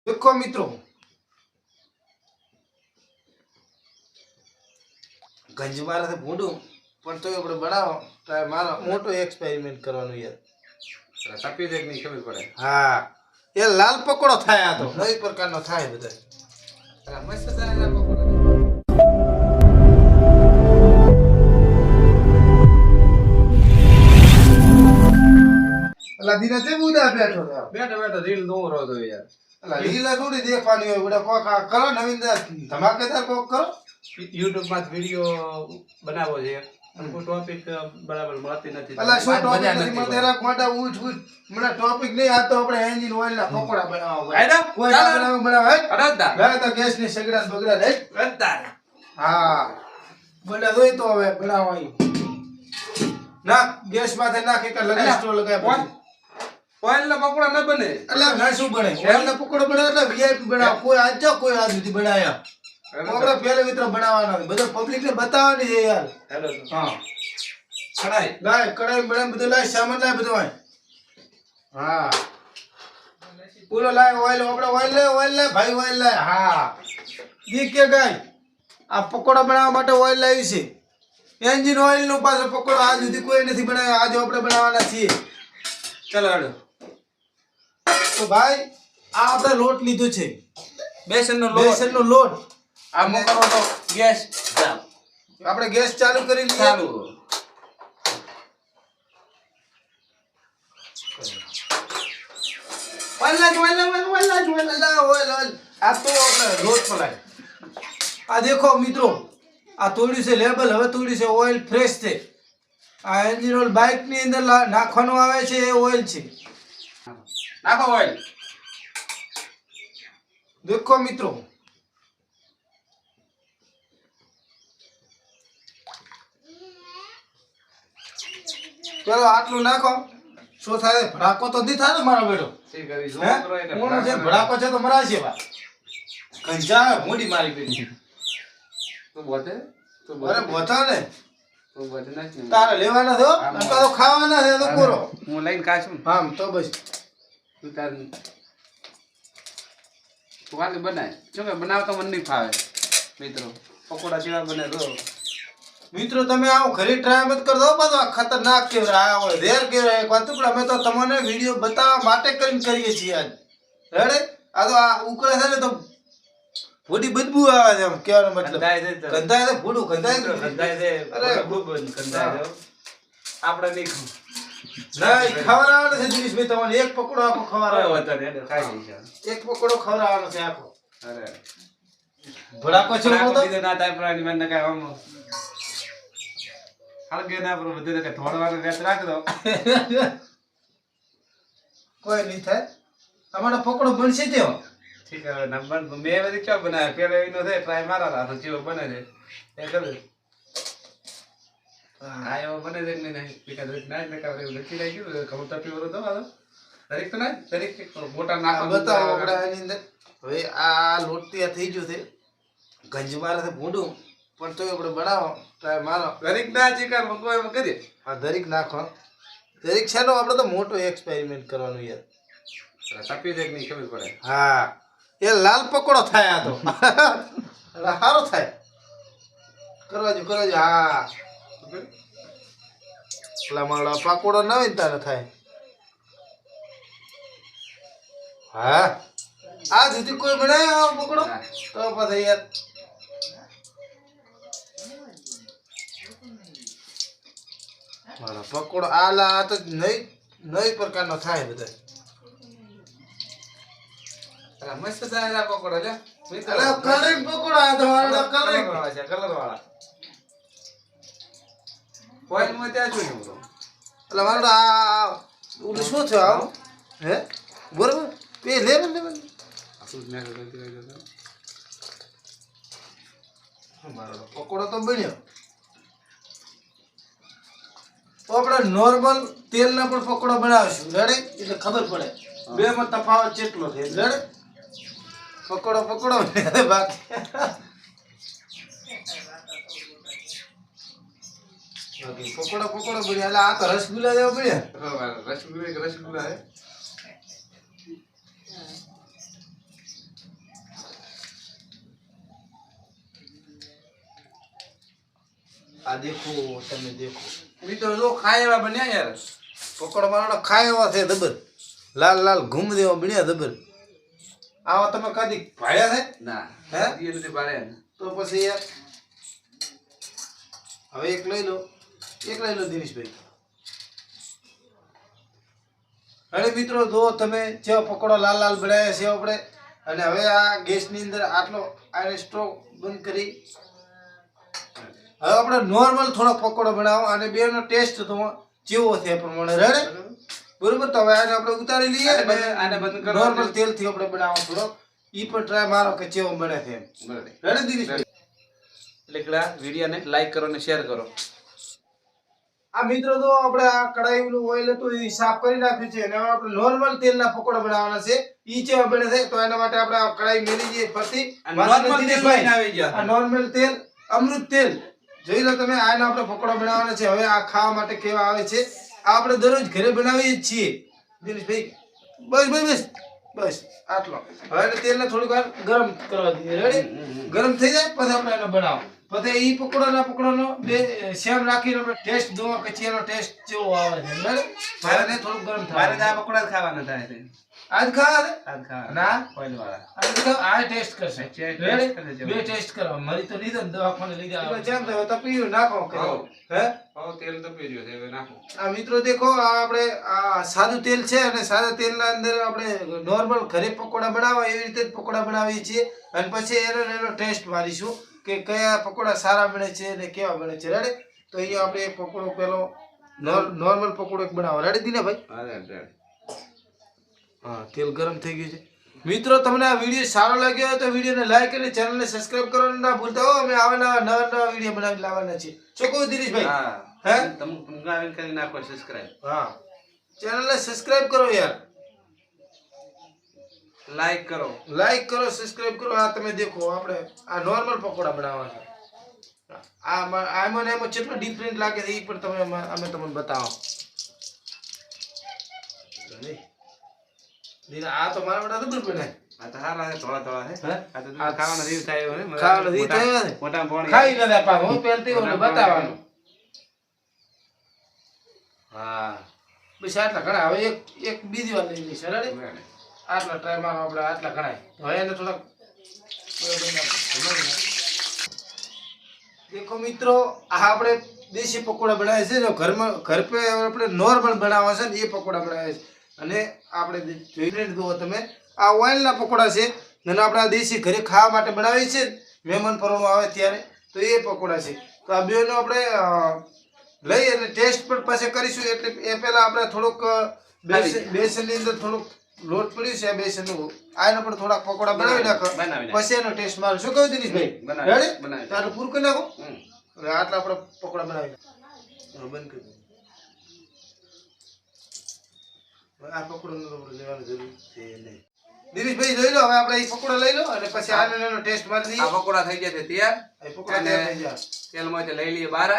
देखो मित्रों, गंज मारे से भूंडू पण तो આપણે બનાવો તો મારો મોટો એક્સપેરિમેન્ટ કરવાનો યાર ટપી દેખ ની ખબર પડે. હા એ લાલ પકોડો થાય આ તો કઈ પ્રકારનો થાય બધા મસ્ત થાય પકોડા. અલા દીના તે બુડા બેઠો છે બેઠો બેઠો રીલ દોરો તો યાર. અલા લીલા થોડી દેખવાની હોય બડા કોક આ કરો નવીન ધમાકેદાર કોક કરો YouTube માં વિડિયો બનાવો છે અને કોઈ ટોપિક બરાબર મળતી નથી. અલા શું ટોપિક નથી મને તેરા મોટા ઉઠ મને ટોપિક નહીં આ તો આપણે એન્જિન ઓઇલ ના પકોડા બનાવવા આયડા કોઈ બનાવે અડદા લાય તો ગેસ ની સગડા બગડા લે અડદા. હા બડા જોઈ તો હવે બનાવવાની ના ગેસ માથે નાખે કે લગાઈ સ્ટોર લગાય ઓઇલ ના પકોડા ન બને. એટલે ના શું બને ઓઇલ ના પકોડો બને એટલે વીઆઈપી બનાવ કોઈ આજ જો કોઈ આજ સુધી બનાયા આપણે પહેલે મિત્ર બનાવવાનો બધો પબ્લિક ને બતાવવાની છે યાર હેલો હા કડાઈ લાય કડાઈ બને બધું લાય સામાન લાય બધું હોય હા પૂરો લાય ઓઇલ આપણે ઓઇલ લે ભાઈ ઓઇલ લે હા દી કે ગાય આ પકોડા બનાવવા માટે ઓઇલ લાવી છે એન્જિન ઓઇલ નું પાછો પકોડો આજ સુધી કોઈ નથી બનાવ્યો આજે આપણે બનાવવાના છીએ ચલો હેડો. તો ભાઈ આ આપણે લોટ લીધો છે બેસનનો બેસનનો લોટ આ મોકરો તો ગેસ ચાલ આપણે ગેસ ચાલુ કરી લઈએ ચાલુ. ઓઇલ આ તો આપણે લોટ પલાય આ દેખો મિત્રો આ તોડ્યું છે લેબલ હવે તોડ્યું છે ઓઇલ ફ્રેશ છે આ એન્જિન ઓઇલ બાઇક ની અંદર નાખવાનું આવે છે એ ઓઇલ છે નાખો ઓઇલ. દેખો મિત્રો ચલો આટલું નાખો શું થાય ભડાકો તો નહીં થાય ને મારો બેટો સી કરી જો હે કરો એટલે કોણ છે ભડાકો છે તો મરા છે બા કંજા મોડી મારી પેલી તું બોતે અરે બોતા ને તું બોતે નથી. તારે લેવાના છો નકા તો ખાવાના છે તો પૂરો હું લઈને કાશું. હા તો બસ તું તાર તું વાલી બનાય શું કે બનાવતો મને નહીં ફાવે મિત્રો. પકોડા જેવા બને તો મિત્રો તમે આવો ઘરે ટ્રાય મત કરજો પાછો આ ખતરનાક કેવરા આ હોય રેર કેવરા એક વાત ટુકડા અમે તો તમને વિડિયો બતાવવા માટે કરીને કરીએ છીએ આજ રેડે આ તો આ ઉકળે છે ને તો થોડી બદબુ આવે છે એમ કહેવાનો મતલબ ગંધાય છે તો. ગંધાય છે ભૂડું ગંધાય છે ગંધાય છે. અરે ખૂબ ગંધાય છે. આપણે નહીં નહીં ખવડાવવાનો છે દિનેશભાઈ તમને એક પકોડો આખો ખવડાવવાનો ખાય વતન એટલે ખાઈ લઈશ. એક પકોડો ખવડાવવાનો છે આખો અરે ભડાકો છે નાખો તો બીજો ના થાય પ્રાણી મને કાંઈ આમ હળગે ના પર બધું કે થોડવાનું વેત રાખ દો. કોઈ નહીં થાય અમારો પકોડો બનશે તેવો ઠીક હવે નંબર મેં બધી ચો બનાવ્યા પેલો એનો છે ટ્રાય મારા તો જેવો બને છે એ કરે. હા એવો બને છે કે નહીં પીકા દરેક ના જ નકા એવું લખી લઈ ગયું ખબર તપી વરો તો આ દરેક તો ના દરેક મોટા નાખો બતાવો આપણે આની અંદર હવે આ લોટ તૈયાર થઈ ગયો છે ગંજ મારે છે ભૂંડું પણ તો આપણે બનાવો ટ્રાય મારો દરેક ના ચીકર મગો એમ કરીએ. આ દરેક નાખો દરેક છે ને આપણે તો મોટો એક્સપેરિમેન્ટ કરવાનું યાર તપી દે નહીં ખબર પડે. હા એ લાલ પકોડો થાય આ તો સારો થાય કરવા જો હા પેલા મારો પકોડો ન હોય ને તારે થાય હા આ સુધી કોઈ બનાવ્યો આવો પકોડો તો પછી યાર મારો પકોડો આ તો નઈ પ્રકારનો થાય બધા મસ્ત થાય પકોડા લે. અરે કલરિંગ પકોડા આ તો વાળા કલરિંગ વાળા છે કલર વાળા. ઓઇલ માં ત્યાં જોઈ હું તો. એટલે મારો આ ઓલું શું થયું આવું હે બરોબર પે લે મને આપણું જ નાખો તો કઈ જતો. મારો પકોડો તો બન્યો તો આપણે નોર્મલ તેલના પણ પકોડો બનાવીશું રેડી એટલે ખબર પડે બે માં તફાવત કેટલો છે રેડી પકોડો બાકી પકોડા બન્યા એટલે આ તો રસગુલ્લા જેવા બન્યા રસગુલ્લા હે આ દેખો તમે દેખો મિત્રો જો ખાય એવા બન્યા યાર. પકોડો મારો ખાય એવા છે દબર લાલ લાલ ઘૂમ દેવા બન્યા દબર આવા તમે કદી ભાડ્યા છે ના હે એ નથી પાડે તો પછી યાર હવે એક લઈ લો દિનેશભાઈ અરે મિત્રો જો તમે જેવા પકોડો લાલ લાલ બનાવ્યા છે આપણે અને હવે આ ગેસની અંદર આટલો આ સ્ટોવ બંધ કરી હવે આપણે નોર્મલ થોડો પકોડો બનાવો અને બેનો ટેસ્ટ તો જેવો છે એ પ્રમાણે રેડે બરોબર તો હવે આને આપણે ઉતારી લઈએ આને બંધ કરો. નોર્મલ તેલથી આપણે બનાવો થોડો ઈ પણ ટ્રાય મારો કે જેવો બને છે એમ બરાબર. રેડે દિનેશભાઈ એટલે કે આ વિડીયોને લાઈક કરો અને શેર કરો. આ મિત્રો તો આપણે આ કડાઈનું ઓઇલ હતું એ સાફ કરી નાખ્યું છે અને હવે આપણે નોર્મલ તેલના પકોડા બનાવવાના છે ઈ કેવા બને છે તો એના માટે આપણે આ કડાઈ મેલી દઈએ ફરતી નોર્મલ તેલ લઈને આવી ગયા. આ નોર્મલ તેલ અમૃત તેલ જોઈ લો તમે આના આપણે પકોડા બનાવવાના છે હવે આ ખાવા માટે કેવા આવે છે આ આપણે દરરોજ ઘરે બનાવીએ જ છીએ દિનેશભાઈ બસ આટલો હવે એને તેલને થોડીક વાર ગરમ કરવા દઈએ રેડી ગરમ થઈ જાય પછી આપણે એને બનાવો પછી ઈ પકોડાનો બે સેમ રાખીને આપણે ટેસ્ટ જોવા કે એનો ટેસ્ટ કેવો આવે છે બરાબર મારે થોડું ગરમ મારે તો થાય આ પકોડા જ ખાવાના થાય છે. આજ ખાવા દે આજ ખાવાના. ના ઓઇલ વાળા. આજ તો આ ટેસ્ટ કરશે ટેસ્ટ રેડી કરે છે. બે ટેસ્ટ કરો મારી તો લીધા ને દવાખાને લીધા એટલે જેમ થયો તો પીયું નાખો કે હા. હે હવે તેલ તો પી રહ્યો છે હવે નાખો. આ મિત્રો દેખો આ આપણે આ સાદું તેલ છે અને સાદા તેલના અંદર આપણે નોર્મલ ઘરે પકોડા બનાવવા એવી રીતે જ પકોડા બનાવીએ છીએ અને પછી એનો ટેસ્ટ મારીશું કે કયા પકોડા સારા બને છે અને કેવા બને છે રેડી તો અહીંયા આપણે એક પકોડો પેલો નોર્મલ પકોડો એક બનાવો રેડી દીને ભાઈ હા રેડ. હા તેલ ગરમ થઈ ગયું છે મિત્રો તમને આ વિડીયો સારો લાગ્યો હોય તો વિડીયોને લાઈક અને ચેનલને સબસ્ક્રાઇબ કરવાનું ના ભૂલતા હો અમે આવા નવા વિડીયો બનાવી લાવવાના છીએ શું કહું દિનેશભાઈ હા હે તમે મંગાવીને કરી નાખો સબસ્ક્રાઇબ. હા ચેનલને સબસ્ક્રાઇબ કરો યાર લાઈક કરો. લાઈક કરો સબસ્ક્રાઇબ કરો આ તમે દેખો આપણે આ નોર્મલ પકોડા બનાવવાના છે આમાં ને એમાં કેટલો ડિફરન્ટ લાગે છે એ પણ તમે અમે તમને બતાવો આ તો મારા બેટા દબર બનાય આ તો સારા છે થોડા થોડા છે. હે? આ તો આ ખાવાના રીવ થાય એવો ને. ખાવાના રીવ થાય એવો ને? મોટા પાણી. ખાઈ ન દે પાછો હું પહેલથી ઓને બતાવવાનું હા બસ આટલા ઘણા હવે એક બીજી વાર લઈ લઈશ રેડી આટલા ટાઈમમાં આપણે આટલા ઘણા હવે એને થોડાક દેખો મિત્રો આ આપણે દેશી પકોડા બનાવે છે જો ઘર પે આપણે નોર્મલ બનાવવા છે ને એ પકોડા બનાવે છે અને આપણે જોઈ જુઓ તમે આ ઓઇલના પકોડા છે અને આપણે આ દેશી ઘરે ખાવા માટે બનાવીએ છીએ મહેમાન પરણું આવે ત્યારે તો એ પકોડા છે તો આ બેનો આપણે લઈ અને ટેસ્ટ પણ પાસે કરીશું એટલે એ પહેલા આપણે થોડુંક બેસનની અંદર થોડુંક લોટ પડ્યું છે આ બેસનનું આને પણ થોડાક પકોડા બનાવી નાખો પછી એનો ટેસ્ટ મારો શું કહ્યું દિનેશભાઈ રેડી તારું પૂરું કરી નાખો હવે આટલા આપણે પકોડા બનાવી નાખો બંધ કરી દો આ પકોડો લેવાની જરૂર છે નહીં દિનેશભાઈ જોઈ લો હવે આપણે એ પકોડા લઈ લો અને પછી આનો એનો ટેસ્ટ મારી દઈએ આ પકોડા થઈ ગયા છે તૈયાર. એ પકોડા તૈયાર થઈ ગયા તેલમાંથી લઈ લઈએ બહાર.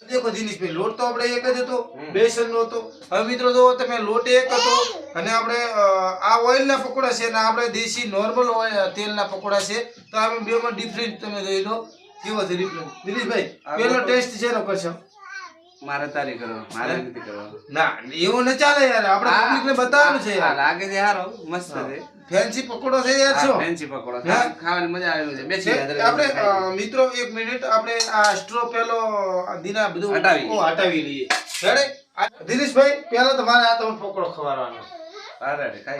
દેખો દિનેશભાઈ લોટ તો આપણે એક જ હતો બેસનનો હતો હવે મિત્રો જો તમે લોટ એક હતો અને આપણે આ ઓઇલના પકોડા છે અને આપણે દેશી નોર્મલ તેલના પકોડા છે તો આપણે બેમાં ડિફરન્ટ તમે જોઈ લો કેવો છે ડિફરન્ટ દિનેશભાઈ પેલો ટેસ્ટ છે નો કરશો મારે તારી કરો મારે નથી કરવાનો. ના એવું ન ચાલે યાર આપણે પબ્લિકને બતાવવાનું છે આ યાર લાગે છે સારો મસ્ત છે. ફેન્સી પકોડો છે યાર છો ફેન્સી પકોડો ખાવાની મજા આવેલું છે. બેસી ગયા આપણે મિત્રો એક મિનિટ આપણે આ સ્ટ્રો પેલો દીના બધું હટાવી લઈએ રેડી દિનેશભાઈ પહેલા તમારે આ તમને પકોડો ખવારવાનો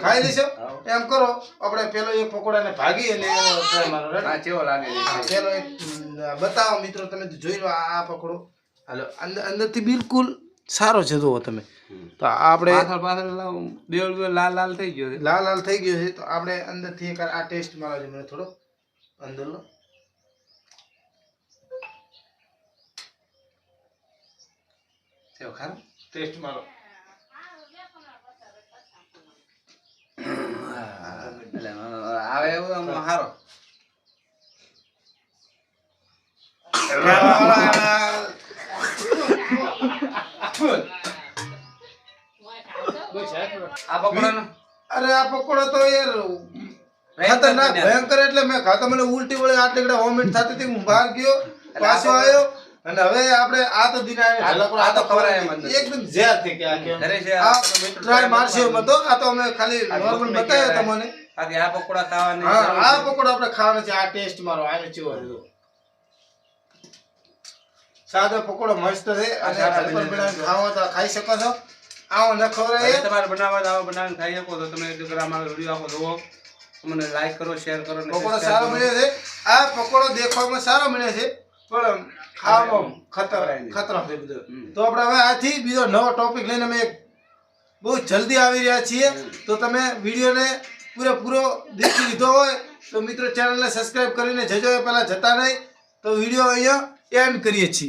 ખાઈ લેશો એમ કરો આપણે પેલો એક પકોડાને ભાગી અને ટ્રાય મારો રેડી આ કેવો લાગે છે. પેલો એક બતાવો મિત્રો તમે જોઈ લો આ પકોડો હાલો અંદરથી બિલકુલ સારો છે જુઓ તમે તો આપણે પાછળ લાલ લાલ થઈ ગયો છે. લાલ લાલ થઈ ગયો છે તો આપણે અંદરથી એક આ ટેસ્ટ મારો છે મને થોડો અંદરનો કેવો ખારો ટેસ્ટ મારો આવે એવું આમ સારો. આ પકોડાનો અરે આ પકોડો તો યાર ખતરનાક ભયંકર એટલે મેં ખાતા મને ઉલટી વળે આટલી વોમિટ થતી હતી હું બહાર ગયો પાછો આવ્યો અને હવે આપણે આ તો દિન આ તો ખવડાય એમ જ નથી. એકદમ ઝેર થઈ ગયા ઘરે છે આ આપણો મિત્રો ટ્રાય મારશે એમ તો આ તો અમે ખાલી આ નોર્મલ ભૂખ બતાવ્યો લાગી તમને બાકી આ પકોડા ખાવાની હા જરૂર આ છે. પકોડો આપણે ખાવાનો છે આ ટેસ્ટ મારો આને ચેવો છે જો. સાદો પકોડો મસ્ત છે અને સારા ઘર પર બને બનાવીને છે. ખાવો તો ખાઈ શકો છો આવો ન હવે ખવડાવીએ તમારે બનાવવા તો આવો બનાવીને ખાઈ શકો તો તમે એક વાર અમારો વિડીયો આખો જુઓ મને લાઈક કરો શેર કરો અને પકોડો subscribe સારો કરો. બન્યો છે આ પકોડો દેખવામાં સારો બન્યો છે પણ ખાવામાં ખતરો છે બધો. તો આપણે હવે આથી બીજો નવો ટોપિક લઈને અમે એક બહુ જલ્દી આવી રહ્યા છીએ તો તમે વિડીયોને પૂરેપૂરો દેખી લીધો હોય તો મિત્રો ચેનલને સબસ્ક્રાઇબ કરીને જજો એ પહેલા જતા નહીં તો વિડીયો અહીંયા એન્ડ કરીએ છીએ.